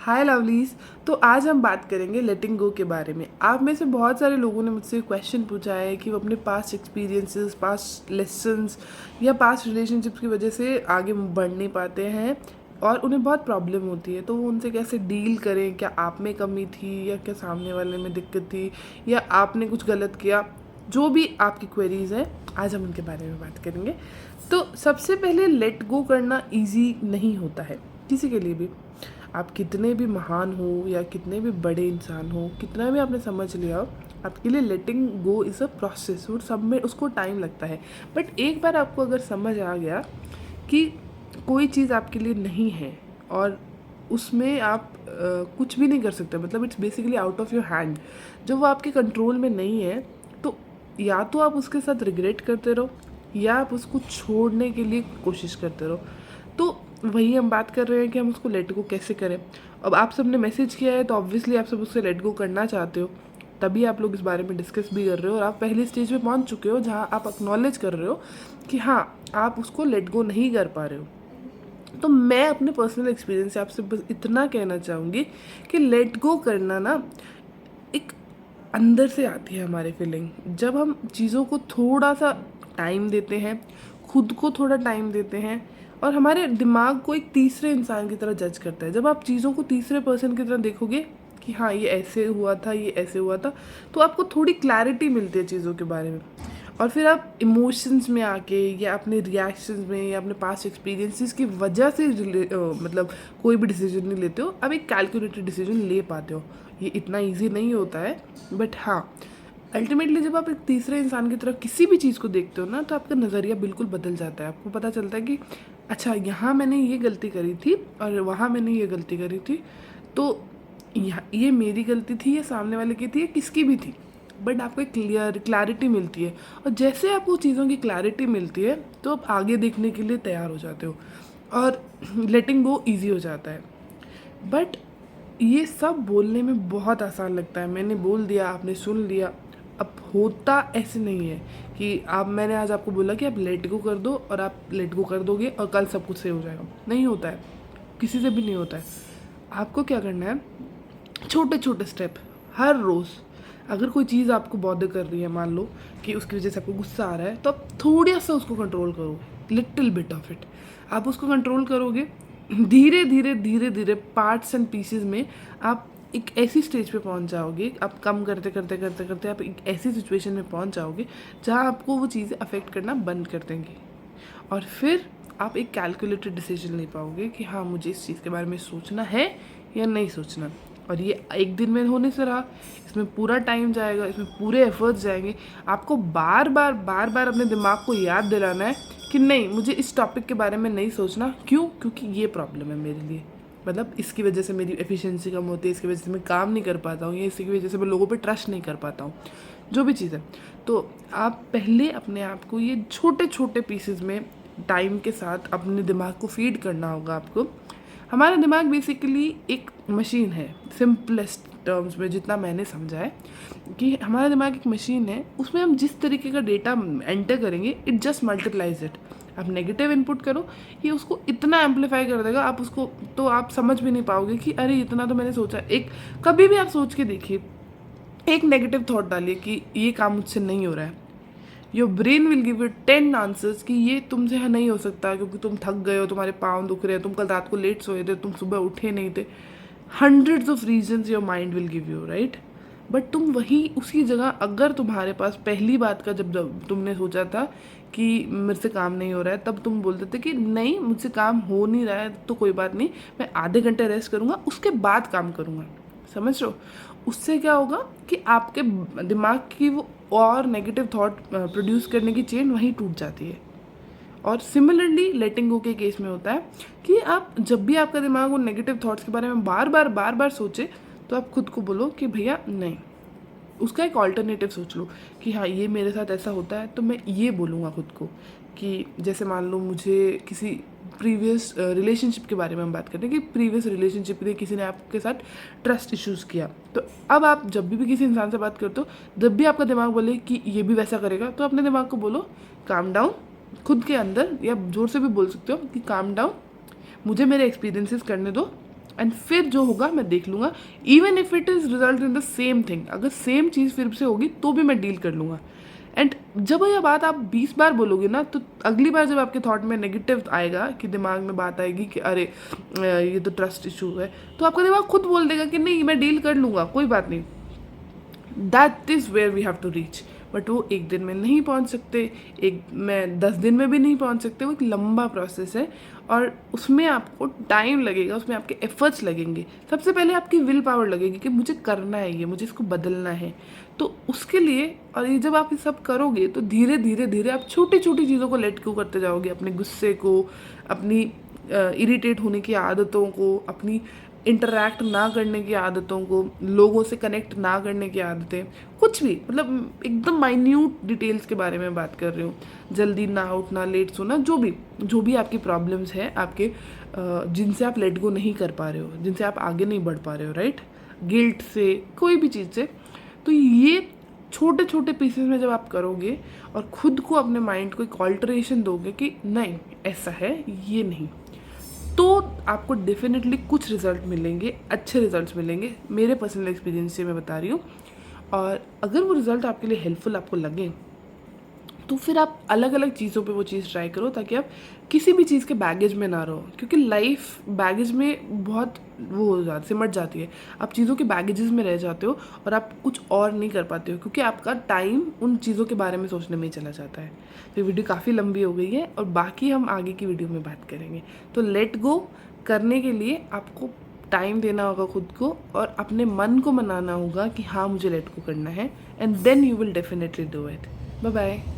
हाय lovelies. तो आज हम बात करेंगे लेटिंग गो के बारे में। आप में से बहुत सारे लोगों ने मुझसे क्वेश्चन पूछा है कि वो अपने पास्ट एक्सपीरियंसेस, पास्ट लेसन्स या पास्ट रिलेशनशिप्स की वजह से आगे बढ़ नहीं पाते हैं और उन्हें बहुत प्रॉब्लम होती है। तो वो उनसे कैसे डील करें, क्या आप में कमी थी या क्या सामने वाले में दिक्कत थी या आपने कुछ गलत किया, जो भी आपकी क्वेरीज हैं आज हम उनके बारे में बात करेंगे। तो सबसे पहले लेट गो करना ईजी नहीं होता है किसी के लिए भी। आप कितने भी महान हो या कितने भी बड़े इंसान हो, कितना भी आपने समझ लिया हो, आपके लिए लेटिंग गो इज़ अ प्रोसेस और सब में उसको टाइम लगता है। बट एक बार आपको अगर समझ आ गया कि कोई चीज़ आपके लिए नहीं है और उसमें आप कुछ भी नहीं कर सकते, मतलब it's basically out of your hand, जब वो आपके कंट्रोल में नहीं है, तो या तो आप उसके साथ रिग्रेट करते रहो या आप उसको छोड़ने के लिए कोशिश करते रहो। तो वही हम बात कर रहे हैं कि हम उसको लेट गो कैसे करें। अब आप सबने मैसेज किया है तो ऑब्वियसली आप सब उससे लेट गो करना चाहते हो, तभी आप लोग इस बारे में डिस्कस भी कर रहे हो और आप पहले स्टेज पे पहुंच चुके हो जहां आप एक्नॉलेज कर रहे हो कि हाँ, आप उसको लेट गो नहीं कर पा रहे हो। तो मैं अपने पर्सनल एक्सपीरियंस से आपसे बस इतना कहना चाहूँगी कि लेट गो करना ना एक अंदर से आती है हमारे फीलिंग। जब हम चीज़ों को थोड़ा सा टाइम देते हैं, खुद को थोड़ा टाइम देते हैं और हमारे दिमाग को एक तीसरे इंसान की तरह जज करता है। जब आप चीज़ों को तीसरे पर्सन की तरह देखोगे कि हाँ ये ऐसे हुआ था, ये ऐसे हुआ था, तो आपको थोड़ी क्लैरिटी मिलती है चीज़ों के बारे में। और फिर आप इमोशंस में आके या अपने रिएक्शंस में या अपने पास्ट एक्सपीरियंसेस की वजह से मतलब कोई भी डिसीजन नहीं लेते हो, आप एक कैलकुलेटेड डिसीजन ले पाते हो। ये इतना इजी नहीं होता है, बट हाँ, अल्टीमेटली जब आप एक तीसरे इंसान की तरफ किसी भी चीज़ को देखते हो ना, तो आपका नज़रिया बिल्कुल बदल जाता है। आपको पता चलता है कि अच्छा, यहाँ मैंने ये गलती करी थी और वहाँ मैंने ये गलती करी थी, तो यहाँ ये मेरी गलती थी या सामने वाले की थी या किसकी भी थी, बट आपको एक क्लैरिटी मिलती है। और जैसे आपको चीज़ों की क्लैरिटी मिलती है तो आप आगे देखने के लिए तैयार हो जाते हो और लेटिंग गो ईजी हो जाता है। बट ये सब बोलने में बहुत आसान लगता है, मैंने बोल दिया, आपने सुन लिया। अब होता ऐसे नहीं है कि मैंने आज आपको बोला कि आप लेट गो कर दो और आप लेट गो कर दोगे और कल सब कुछ सही हो जाएगा। नहीं होता है, किसी से भी नहीं होता है। आपको क्या करना है, छोटे छोटे स्टेप हर रोज़। अगर कोई चीज़ आपको बॉदर कर रही है, मान लो कि उसकी वजह से आपको गुस्सा आ रहा है, तो आप थोड़ा सा उसको कंट्रोल करो, लिटिल बिट ऑफ इट। आप उसको कंट्रोल करोगे, धीरे धीरे धीरे धीरे पार्ट्स एंड पीसेस में आप एक ऐसी स्टेज पे पहुंच जाओगे, आप कम करते करते करते करते आप एक ऐसी सिचुएशन में पहुंच जाओगे जहां आपको वो चीज़ें अफेक्ट करना बंद कर देंगी और फिर आप एक कैलकुलेटेड डिसीजन ले पाओगे कि हाँ, मुझे इस चीज़ के बारे में सोचना है या नहीं सोचना। और ये एक दिन में होने से रहा, इसमें पूरा टाइम जाएगा, इसमें पूरे एफर्ट्स जाएंगे। आपको बार बार अपने दिमाग को याद दिलाना है कि नहीं, मुझे इस टॉपिक के बारे में नहीं सोचना। क्यों? क्योंकि ये प्रॉब्लम है मेरे लिए, मतलब इसकी वजह से मेरी एफिशिएंसी कम होती है, इसकी वजह से मैं काम नहीं कर पाता हूँ या इसकी वजह से मैं लोगों पे ट्रस्ट नहीं कर पाता हूँ, जो भी चीज़ है। तो आप पहले अपने आप को ये छोटे छोटे पीसेस में टाइम के साथ अपने दिमाग को फीड करना होगा आपको। हमारा दिमाग बेसिकली एक मशीन है, सिंपलेस्ट टर्म्स में जितना मैंने समझा है कि हमारा दिमाग एक मशीन है। उसमें हम जिस तरीके का डेटा एंटर करेंगे, इट जस्ट मल्टीप्लाइज इट। आप नेगेटिव इनपुट करो, ये उसको इतना एम्पलीफाई कर देगा, आप उसको तो आप समझ भी नहीं पाओगे कि अरे इतना तो मैंने सोचा। एक कभी भी आप सोच के देखिए, एक नेगेटिव थॉट डालिए कि ये काम मुझसे नहीं हो रहा है, your brain will give you 10 answers कि ये तुमसे नहीं हो सकता क्योंकि तुम थक गए हो, तुम्हारे पाँव दुख रहे हैं, तुम कल रात को लेट सोए थे, तुम सुबह उठे नहीं थे। Hundreds of reasons your mind will give you, right. But तुम वही उसी जगह, अगर तुम्हारे पास पहली बात का जब तुमने सोचा था कि मेरे से काम नहीं हो रहा है, तब तुम बोलते थे कि नहीं, मुझसे काम हो नहीं रहा है तो कोई बात नहीं, मैं आधे घंटे रेस्ट करूँगा, उसके बाद काम करूँगा। समझ रहे हो? उससे क्या होगा कि आपके दिमाग की वो और नेगेटिव थॉट प्रोड्यूस करने की चेन वहीं टूट जाती है। और सिमिलरली लेटिंग गो के केस में होता है कि आप जब भी आपका दिमाग उन नेगेटिव थॉट्स के बारे में बार बार सोचे, तो आप खुद को बोलो कि भैया नहीं, उसका एक ऑल्टरनेटिव सोच लो कि हाँ, ये मेरे साथ ऐसा होता है तो मैं ये बोलूँगा खुद को कि जैसे मान लो मुझे किसी प्रीवियस रिलेशनशिप के बारे में हम बात करते हैं कि प्रीवियस रिलेशनशिप में किसी ने आपके साथ ट्रस्ट इश्यूज़ किया, तो अब आप जब भी किसी इंसान से बात करते हो, जब भी आपका दिमाग बोले कि ये भी वैसा करेगा, तो अपने दिमाग को बोलो काम डाउन, खुद के अंदर या जोर से भी बोल सकते हो कि काम डाउन, मुझे मेरे एक्सपीरियंसेस करने दो, एंड फिर जो होगा मैं देख लूँगा, even if it is result in the same thing, अगर सेम चीज़ फिर से होगी तो भी मैं डील कर लूँगा। एंड जब यह बात आप 20 बार बोलोगे ना, तो अगली बार जब आपके थॉट में नेगेटिव आएगा, कि दिमाग में बात आएगी कि अरे ये तो ट्रस्ट इशू है, तो आपका दिमाग खुद बोल देगा कि नहीं मैं डील कर लूँगा, कोई बात नहीं। That is where we have to reach. But वो एक दिन में नहीं पहुंच सकते, एक मैं 10 दिन में भी नहीं पहुंच सकते, वो एक लंबा प्रोसेस है और उसमें आपको टाइम लगेगा, उसमें आपके एफर्ट्स लगेंगे। सबसे पहले आपकी विल पावर लगेगी कि मुझे करना है, ये मुझे इसको बदलना है। तो उसके लिए, और ये जब आप ये सब करोगे तो धीरे धीरे धीरे आप छोटी छोटी चीज़ों को लेट गो करते जाओगे, अपने गुस्से को, अपनी इरिटेट होने की आदतों को, अपनी इंटरैक्ट ना करने की आदतों को, लोगों से कनेक्ट ना करने की आदतें, कुछ भी, मतलब एकदम माइन्यूट डिटेल्स के बारे में बात कर रही हूँ। जल्दी ना उठना, लेट सोना, जो भी आपकी प्रॉब्लम्स हैं, आपके जिनसे आप लेट गो नहीं कर पा रहे हो, जिनसे आप आगे नहीं बढ़ पा रहे हो, राइट, गिल्ट से, कोई भी चीज़ से, तो ये छोटे छोटे पीसेस में जब आप करोगे और खुद को, अपने माइंड को एक ऑल्टरेशन दोगे कि नहीं ऐसा है, ये नहीं, तो आपको डेफिनेटली कुछ रिजल्ट मिलेंगे, अच्छे रिजल्ट्स मिलेंगे। मेरे पर्सनल एक्सपीरियंस से मैं बता रही हूँ। और अगर वो रिज़ल्ट आपके लिए हेल्पफुल आपको लगे, तो फिर आप अलग अलग चीज़ों पे वो चीज़ ट्राई करो, ताकि आप किसी भी चीज़ के बैगेज में ना रहो, क्योंकि लाइफ बैगेज में बहुत वो हो जाती, सिमट जाती है। आप चीज़ों के बैगेजेस में रह जाते हो और आप कुछ और नहीं कर पाते हो, क्योंकि आपका टाइम उन चीज़ों के बारे में सोचने में ही चला जाता है। तो वीडियो काफ़ी लंबी हो गई है और बाकी हम आगे की वीडियो में बात करेंगे। तो लेट गो करने के लिए आपको टाइम देना होगा खुद को, और अपने मन को मनाना होगा कि हाँ मुझे लेट गो करना है, and then you will definitely do it. Bye bye.